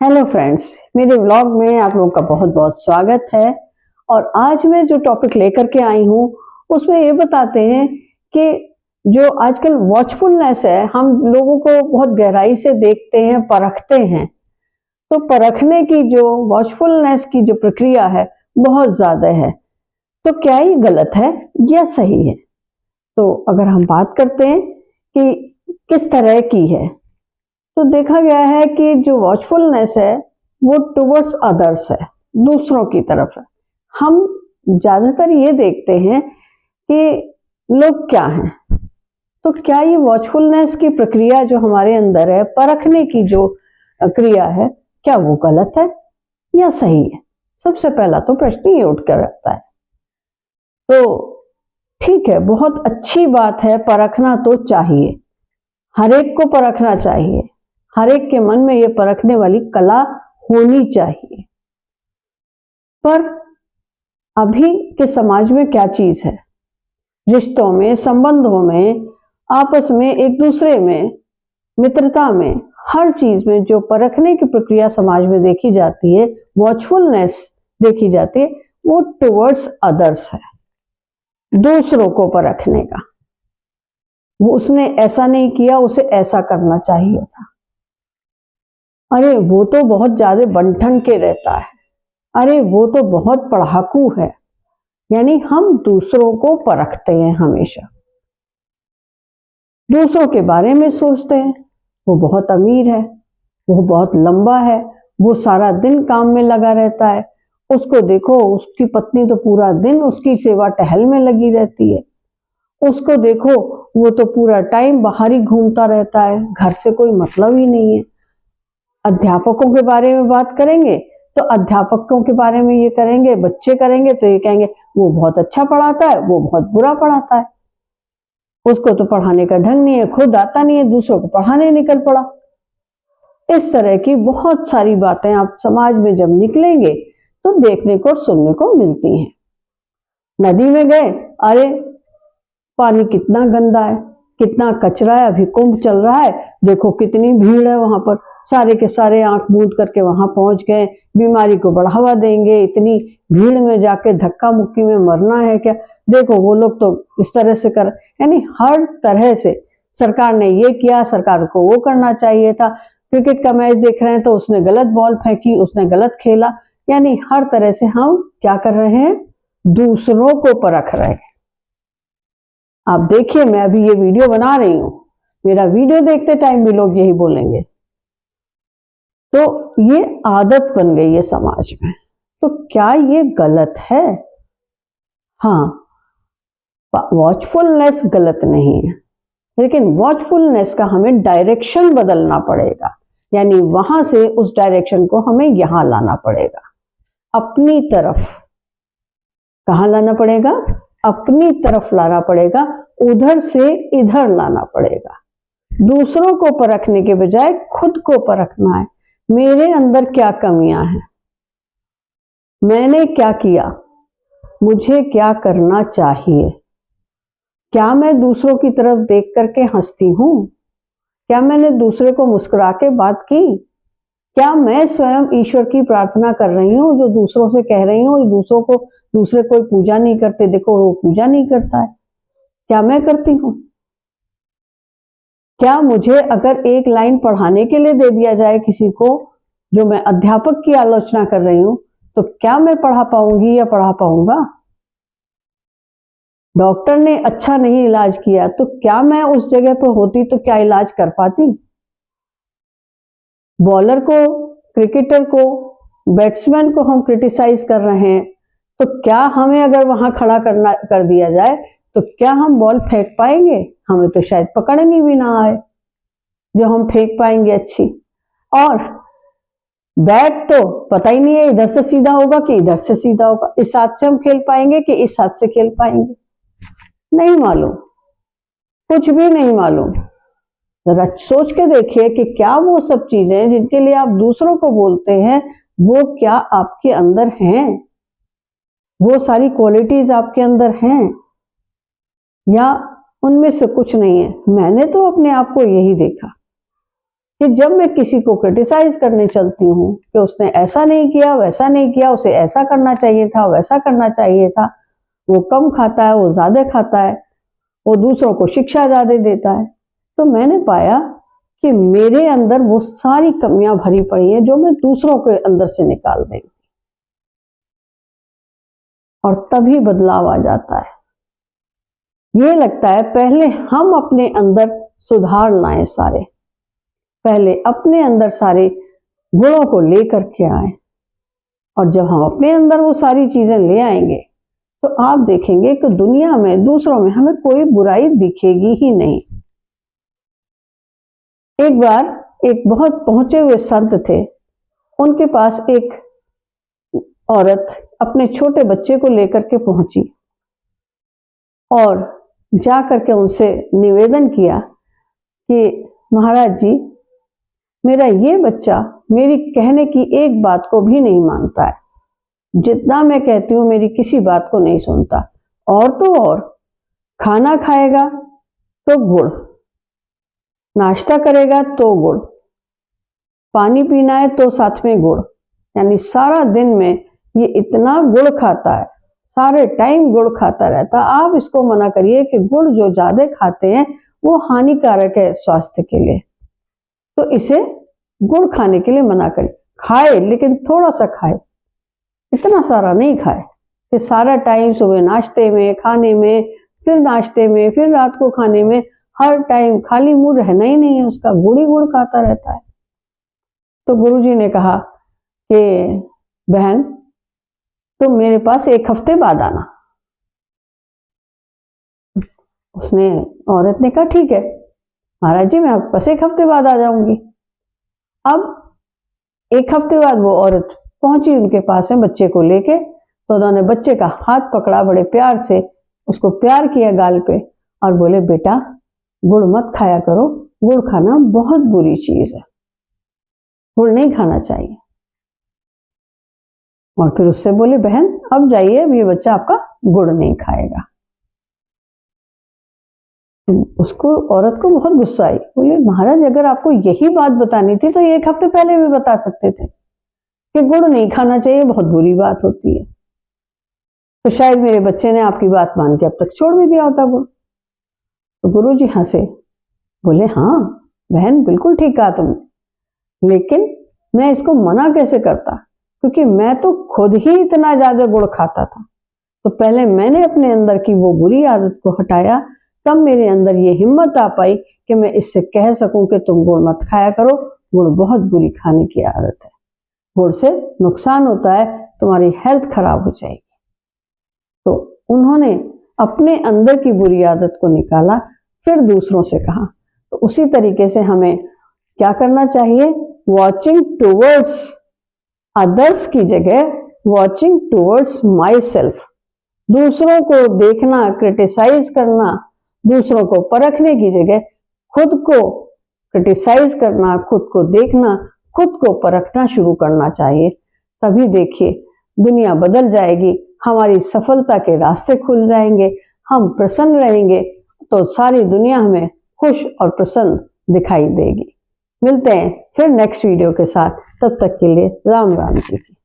Hello friends, मेरे vlog में आप लोगों का बहुत बहुत स्वागत है। और आज मैं जो टॉपिक लेकर के आई हूँ उसमें ये बताते हैं कि जो आजकल वॉचफुलनेस है, हम लोगों को बहुत गहराई से देखते हैं, परखते हैं। तो परखने की जो वॉचफुलनेस की जो प्रक्रिया है बहुत ज्यादा है। तो क्या ये गलत है या सही है? तो अगर हम बात करते हैं कि किस तरह की है, तो देखा गया है कि जो वॉचफुलनेस है वो टुवर्ड्स अदर्स है, दूसरों की तरफ है। हम ज्यादातर ये देखते हैं कि लोग क्या हैं। तो क्या ये वॉचफुलनेस की प्रक्रिया जो हमारे अंदर है, परखने की जो क्रिया है, क्या वो गलत है या सही है? सबसे पहला तो प्रश्न ये उठ कर रखता है। तो ठीक है, बहुत अच्छी बात है, परखना तो चाहिए, हर एक को परखना चाहिए, हर एक के मन में ये परखने वाली कला होनी चाहिए। पर अभी के समाज में क्या चीज है, रिश्तों में, संबंधों में, आपस में, एक दूसरे में, मित्रता में, हर चीज में जो परखने की प्रक्रिया समाज में देखी जाती है, वॉचफुलनेस देखी जाती है, वो टुवर्ड्स अदर्स है, दूसरों को परखने का। वो उसने ऐसा नहीं किया, उसे ऐसा करना चाहिए था। अरे वो तो बहुत ज्यादा बंठन के रहता है, अरे वो तो बहुत पढ़ाकू है। यानी हम दूसरों को परखते हैं, हमेशा दूसरों के बारे में सोचते हैं। वो बहुत अमीर है, वो बहुत लंबा है, वो सारा दिन काम में लगा रहता है, उसको देखो, उसकी पत्नी तो पूरा दिन उसकी सेवा टहल में लगी रहती है, उसको देखो, वो तो पूरा टाइम बाहर ही घूमता रहता है, घर से कोई मतलब ही नहीं है। अध्यापकों के बारे में बात करेंगे तो अध्यापकों के बारे में ये करेंगे, बच्चे करेंगे तो ये कहेंगे वो बहुत अच्छा पढ़ाता है, वो बहुत बुरा पढ़ाता है, उसको तो पढ़ाने का ढंग नहीं है, खुद आता नहीं है, दूसरों को पढ़ाने निकल पड़ा। इस तरह की बहुत सारी बातें आप समाज में जब निकलेंगे तो देखने को और सुनने को मिलती हैं। नदी में गए, अरे पानी कितना गंदा है, कितना कचरा है, अभी कुंभ चल रहा है, देखो कितनी भीड़ है वहां पर, सारे के सारे आंख मूंद करके वहां पहुंच गए, बीमारी को बढ़ावा देंगे, इतनी भीड़ में जाके धक्का मुक्की में मरना है क्या? देखो वो लोग तो इस तरह से कर, यानी हर तरह से सरकार ने ये किया, सरकार को वो करना चाहिए था। क्रिकेट का मैच देख रहे हैं तो उसने गलत बॉल फेंकी, उसने गलत खेला। यानी हर तरह से हम क्या कर रहे हैं, दूसरों को परख रहे हैं। आप देखिए, मैं अभी ये वीडियो बना रही हूं, मेरा वीडियो देखते टाइम भी लोग यही बोलेंगे। तो ये आदत बन गई है समाज में। तो क्या ये गलत है? हाँ, वॉचफुलनेस गलत नहीं है, लेकिन वॉचफुलनेस का हमें डायरेक्शन बदलना पड़ेगा। यानी वहां से उस डायरेक्शन को हमें यहां लाना पड़ेगा, अपनी तरफ। कहां लाना पड़ेगा? अपनी तरफ लाना पड़ेगा, उधर से इधर लाना पड़ेगा। दूसरों को परखने के बजाय खुद को परखना है। मेरे अंदर क्या कमियां हैं, मैंने क्या किया, मुझे क्या करना चाहिए? क्या मैं दूसरों की तरफ देख करके हंसती हूं? क्या मैंने दूसरे को मुस्कुरा के बात की? क्या मैं स्वयं ईश्वर की प्रार्थना कर रही हूँ, जो दूसरों से कह रही हूँ दूसरे कोई पूजा नहीं करते, देखो वो पूजा नहीं करता है, क्या मैं करती हूँ? क्या मुझे अगर एक लाइन पढ़ाने के लिए दे दिया जाए किसी को, जो मैं अध्यापक की आलोचना कर रही हूं, तो क्या मैं पढ़ा पाऊंगी या पढ़ा पाऊंगा? डॉक्टर ने अच्छा नहीं इलाज किया तो क्या मैं उस जगह पर होती तो क्या इलाज कर पाती? बॉलर को, क्रिकेटर को, बैट्समैन को हम क्रिटिसाइज कर रहे हैं, तो क्या हमें अगर वहां खड़ा कर दिया जाए तो क्या हम बॉल फेंक पाएंगे? हमें तो शायद पकड़नी भी ना आए जो हम फेंक पाएंगे अच्छी। और बैट तो पता ही नहीं है इधर से सीधा होगा कि इधर से सीधा होगा, इस हाथ से हम खेल पाएंगे कि इस हाथ से खेल पाएंगे, नहीं मालूम, कुछ भी नहीं मालूम। जरा सोच के देखिए कि क्या वो सब चीजें जिनके लिए आप दूसरों को बोलते हैं, वो क्या आपके अंदर हैं? वो सारी क्वालिटीज आपके अंदर हैं या उनमें से कुछ नहीं है? मैंने तो अपने आप को यही देखा कि जब मैं किसी को क्रिटिसाइज करने चलती हूँ कि उसने ऐसा नहीं किया, वैसा नहीं किया, उसे ऐसा करना चाहिए था, वैसा करना चाहिए था, वो कम खाता है, वो ज्यादा खाता है, वो दूसरों को शिक्षा ज्यादा देता है, तो मैंने पाया कि मेरे अंदर वो सारी कमियां भरी पड़ी हैं जो मैं दूसरों के अंदर से निकाल रही थी। और तभी बदलाव आ जाता है। ये लगता है पहले हम अपने अंदर सुधार लाएं, पहले अपने अंदर सारे गुणों को लेकर के आए, और जब हम अपने अंदर वो सारी चीजें ले आएंगे तो आप देखेंगे कि दुनिया में, दूसरों में हमें कोई बुराई दिखेगी ही नहीं। एक बार एक बहुत पहुंचे हुए संत थे, उनके पास एक औरत अपने छोटे बच्चे को लेकर के पहुंची और जा करके उनसे निवेदन किया कि महाराज जी, मेरा ये बच्चा मेरी कहने की एक बात को भी नहीं मानता है, जितना मैं कहती हूँ मेरी किसी बात को नहीं सुनता, और तो और खाना खाएगा तो गुड़, नाश्ता करेगा तो गुड़, पानी पीना है तो साथ में गुड़, यानी सारा दिन में ये इतना गुड़ खाता है, सारे टाइम गुड़ खाता रहता। आप इसको मना करिए कि गुड़ जो ज्यादा खाते हैं वो हानिकारक है स्वास्थ्य के लिए, तो इसे गुड़ खाने के लिए मना करिए। खाए लेकिन थोड़ा सा खाए, इतना सारा नहीं खाए कि सारा टाइम सुबह नाश्ते में, खाने में, फिर नाश्ते में, फिर रात को खाने में, हर टाइम खाली मुंह रहना ही नहीं है उसका, गुड़ ही गुड़ खाता रहता है। तो गुरुजी ने कहा कि बहन, तुम मेरे पास एक हफ्ते बाद आना। उसने, औरत ने कहा ठीक है महाराज जी, मैं आपके पास एक हफ्ते बाद आ जाऊंगी। अब एक हफ्ते बाद वो औरत पहुंची उनके पास में बच्चे को लेके, तो उन्होंने बच्चे का हाथ पकड़ा, बड़े प्यार से उसको प्यार किया गाल पे, और बोले बेटा गुड़ मत खाया करो, गुड़ खाना बहुत बुरी चीज है, गुड़ नहीं खाना चाहिए। और फिर उससे बोले बहन अब जाइए, अब ये बच्चा आपका गुड़ नहीं खाएगा। उसको, औरत को बहुत गुस्सा आई, बोले महाराज अगर आपको यही बात बतानी थी तो ये एक हफ्ते पहले भी बता सकते थे कि गुड़ नहीं खाना चाहिए, बहुत बुरी बात होती है, तो शायद मेरे बच्चे ने आपकी बात मान के अब तक छोड़ भी दिया होता गुड़। तो गुरुजी हंसे, बोले हाँ बहन बिल्कुल ठीक कहा तुमने, लेकिन मैं इसको मना कैसे करता, क्योंकि मैं तो खुद ही इतना ज्यादा गुड़ खाता था, तो पहले मैंने अपने अंदर की वो बुरी आदत को हटाया, तब मेरे अंदर ये हिम्मत आ पाई कि मैं इससे कह सकूं कि तुम गुड़ मत खाया करो, गुड़ बहुत बुरी खाने की आदत है, गुड़ से नुकसान होता है, तुम्हारी हेल्थ खराब हो जाएगी। तो उन्होंने अपने अंदर की बुरी आदत को निकाला, फिर दूसरों से कहा। तो उसी तरीके से हमें क्या करना चाहिए, वॉचिंग टूवर्ड्स अदर्स की जगह वॉचिंग टूवर्ड्स माई सेल्फ, दूसरों को देखना, क्रिटिसाइज करना, दूसरों को परखने की जगह खुद को क्रिटिसाइज करना, खुद को देखना, खुद को परखना शुरू करना चाहिए। तभी देखिए दुनिया बदल जाएगी, हमारी सफलता के रास्ते खुल जाएंगे, हम प्रसन्न रहेंगे, तो सारी दुनिया हमें खुश और प्रसन्न दिखाई देगी। मिलते हैं फिर नेक्स्ट वीडियो के साथ, तब तक के लिए राम राम जी की।